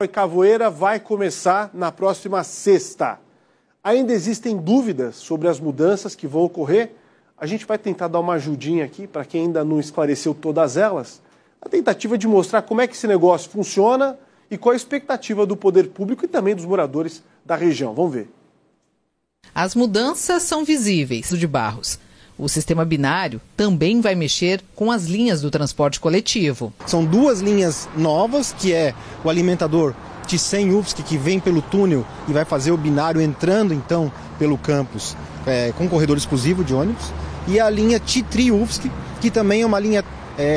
Cavoeira vai começar na próxima sexta. Ainda existem dúvidas sobre as mudanças que vão ocorrer? A gente vai tentar dar uma ajudinha aqui para quem ainda não esclareceu todas elas, a tentativa de mostrar como é que esse negócio funciona e qual a expectativa do poder público e também dos moradores da região. Vamos ver. As mudanças são visíveis de Barros. O sistema binário também vai mexer com as linhas do transporte coletivo. São duas linhas novas, que é o alimentador Thyssen-UFSC, que vem pelo túnel e vai fazer o binário entrando então pelo campus com corredor exclusivo de ônibus. E a linha Titri-UFSC, que também é uma linha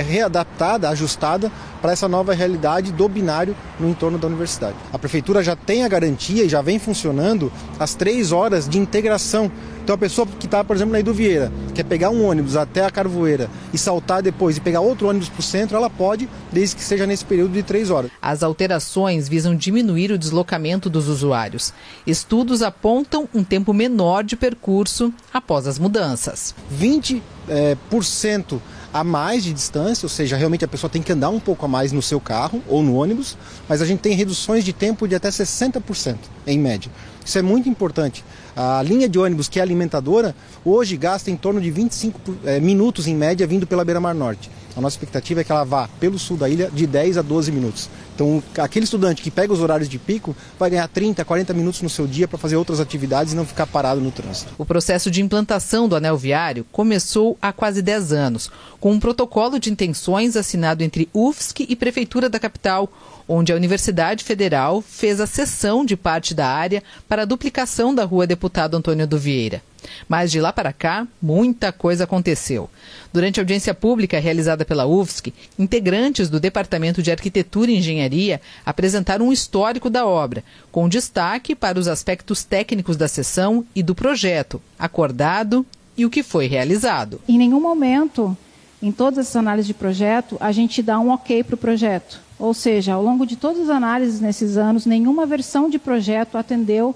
readaptada, ajustada para essa nova realidade do binário no entorno da universidade. A prefeitura já tem a garantia e já vem funcionando as 3 horas de integração. Então a pessoa que está, por exemplo, na Iduvieira, quer pegar um ônibus até a Carvoeira e saltar depois e pegar outro ônibus para o centro, ela pode, desde que seja nesse período de 3 horas. As alterações visam diminuir o deslocamento dos usuários. Estudos apontam um tempo menor de percurso após as mudanças. 20% a mais de distância, ou seja, realmente a pessoa tem que andar um pouco a mais no seu carro ou no ônibus, mas a gente tem reduções de tempo de até 60% em média. Isso é muito importante. A linha de ônibus, que é alimentadora, hoje gasta em torno de 25 minutos em média vindo pela Beira-Mar Norte. A nossa expectativa é que ela vá pelo sul da ilha de 10 a 12 minutos. Então, aquele estudante que pega os horários de pico vai ganhar 30, 40 minutos no seu dia para fazer outras atividades e não ficar parado no trânsito. O processo de implantação do anel viário começou há quase 10 anos, com um protocolo de intenções assinado entre UFSC e Prefeitura da capital, onde a Universidade Federal fez a cessão de parte da área para a duplicação da Rua Deputado Antônio do Vieira. Mas de lá para cá, muita coisa aconteceu. Durante a audiência pública realizada pela UFSC, integrantes do Departamento de Arquitetura e Engenharia apresentaram um histórico da obra, com destaque para os aspectos técnicos da sessão e do projeto, acordado e o que foi realizado. Em nenhum momento, em todas as análises de projeto, a gente dá um ok para o projeto. Ou seja, ao longo de todas as análises nesses anos, nenhuma versão de projeto atendeu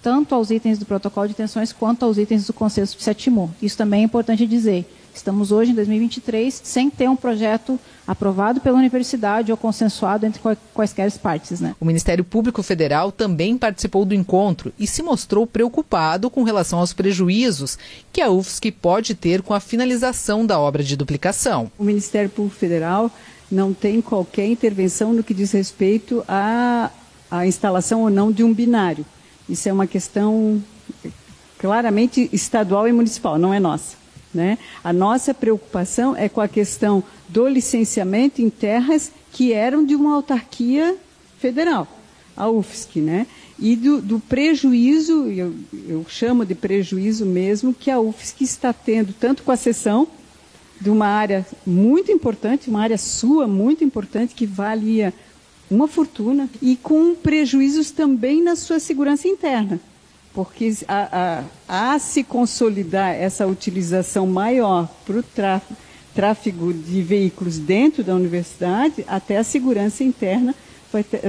tanto aos itens do protocolo de intenções quanto aos itens do consenso de Sétimo. Isso também é importante dizer. Estamos hoje, em 2023, sem ter um projeto aprovado pela universidade ou consensuado entre quaisquer partes, né? O Ministério Público Federal também participou do encontro e se mostrou preocupado com relação aos prejuízos que a UFSC pode ter com a finalização da obra de duplicação. O Ministério Público Federal não tem qualquer intervenção no que diz respeito à instalação ou não de um binário. Isso é uma questão claramente estadual e municipal, não é nossa, né? A nossa preocupação é com a questão do licenciamento em terras que eram de uma autarquia federal, a UFSC, né? E do prejuízo, eu chamo de prejuízo mesmo, que a UFSC está tendo, tanto com a cessão de uma área muito importante, uma área sua muito importante, que valia uma fortuna, e com prejuízos também na sua segurança interna, porque a se consolidar essa utilização maior para o tráfego de veículos dentro da universidade, até a segurança interna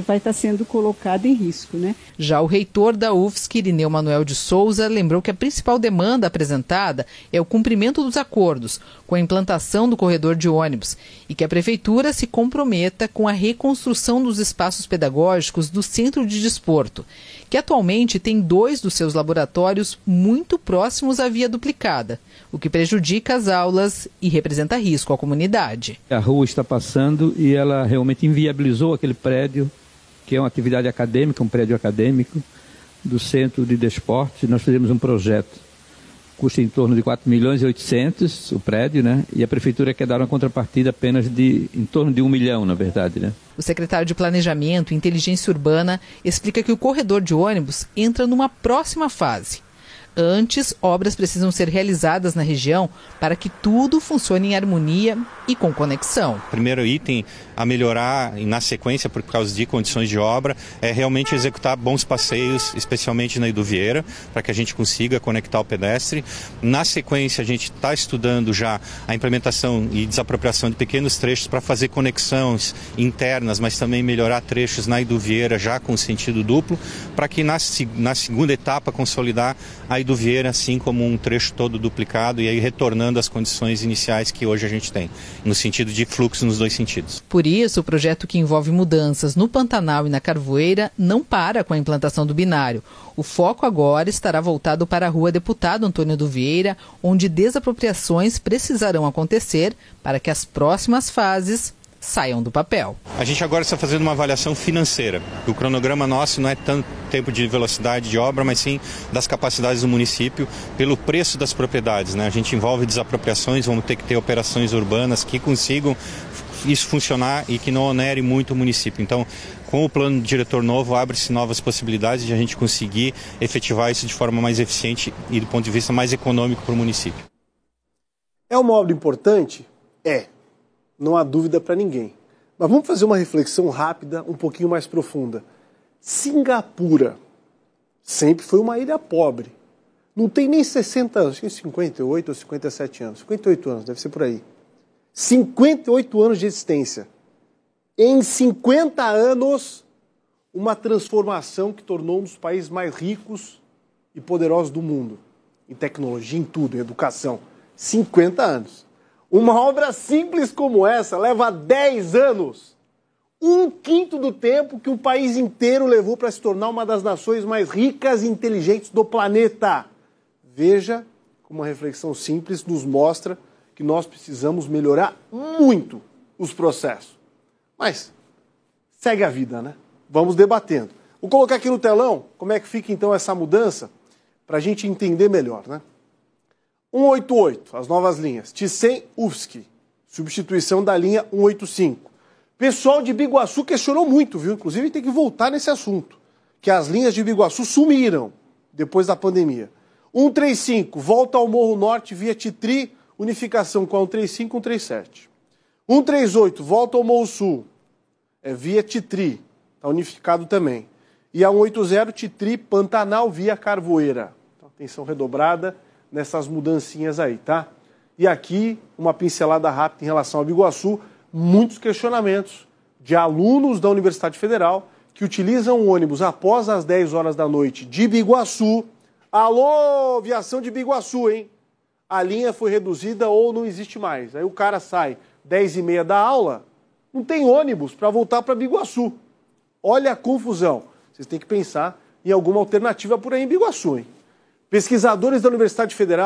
vai estar sendo colocada em risco, né? Já o reitor da UFSC, Irineu Manuel de Souza, lembrou que a principal demanda apresentada é o cumprimento dos acordos com a implantação do corredor de ônibus e que a prefeitura se comprometa com a reconstrução dos espaços pedagógicos do Centro de Desporto, que atualmente tem 2 dos seus laboratórios muito próximos à via duplicada, o que prejudica as aulas e representa risco à comunidade. A rua está passando e ela realmente inviabilizou aquele prédio, que é uma atividade acadêmica, um prédio acadêmico do Centro de Desportos. Nós fizemos um projeto, custa em torno de 4.800.000 o prédio, né? E a prefeitura quer dar uma contrapartida apenas de em torno de 1 milhão, na verdade, né? O secretário de Planejamento e Inteligência Urbana explica que o corredor de ônibus entra numa próxima fase. Antes, obras precisam ser realizadas na região para que tudo funcione em harmonia e com conexão. O primeiro item a melhorar, e na sequência, por causa de condições de obra, é realmente executar bons passeios, especialmente na Iduvieira, para que a gente consiga conectar o pedestre. Na sequência, a gente está estudando já a implementação e desapropriação de pequenos trechos para fazer conexões internas, mas também melhorar trechos na Iduvieira já com sentido duplo, para que na segunda etapa consolidar a Iduviera, assim como um trecho todo duplicado e aí retornando às condições iniciais que hoje a gente tem, no sentido de fluxo nos dois sentidos. Por isso, o projeto que envolve mudanças no Pantanal e na Carvoeira não para com a implantação do binário. O foco agora estará voltado para a Rua Deputado Antônio do Vieira, onde desapropriações precisarão acontecer para que as próximas fases saiam do papel. A gente agora está fazendo uma avaliação financeira. O cronograma nosso não é tanto tempo de velocidade de obra, mas sim das capacidades do município pelo preço das propriedades, né? A gente envolve desapropriações, vamos ter que ter operações urbanas que consigam isso funcionar e que não onere muito o município. Então, com o plano diretor novo, abre-se novas possibilidades de a gente conseguir efetivar isso de forma mais eficiente e do ponto de vista mais econômico para o município. É uma obra importante? É. Não há dúvida para ninguém. Mas vamos fazer uma reflexão rápida, um pouquinho mais profunda. Singapura sempre foi uma ilha pobre. Não tem nem 60 anos, acho que 58 ou 57 anos. 58 anos, deve ser por aí. 58 anos de existência. Em 50 anos, uma transformação que tornou um dos países mais ricos e poderosos do mundo. Em tecnologia, em tudo, em educação. 50 anos. Uma obra simples como essa leva 10 anos. 1/5 do tempo que o país inteiro levou para se tornar uma das nações mais ricas e inteligentes do planeta. Veja como uma reflexão simples nos mostra que nós precisamos melhorar muito os processos. Mas segue a vida, né? Vamos debatendo. Vou colocar aqui no telão como é que fica então essa mudança para a gente entender melhor, né? 188, as novas linhas. Thyssen-UFSC, substituição da linha 185. Pessoal de Biguaçu questionou muito, viu? Inclusive tem que voltar nesse assunto, que as linhas de Biguaçu sumiram depois da pandemia. 135, volta ao Morro Norte via Titri, unificação com a 135 e 137. 138, volta ao Morro Sul, via Titri, está unificado também. E a 180, Titri, Pantanal via Carvoeira. Então, atenção redobrada nessas mudancinhas aí, tá? E aqui, uma pincelada rápida em relação a Biguaçu, muitos questionamentos de alunos da Universidade Federal que utilizam o ônibus após as 10 horas da noite de Biguaçu. Alô, aviação de Biguaçu, hein? A linha foi reduzida ou não existe mais. Aí o cara sai 10h30 da aula, não tem ônibus para voltar para Biguaçu. Olha a confusão. Vocês têm que pensar em alguma alternativa por aí em Biguaçu, hein? Pesquisadores da Universidade Federal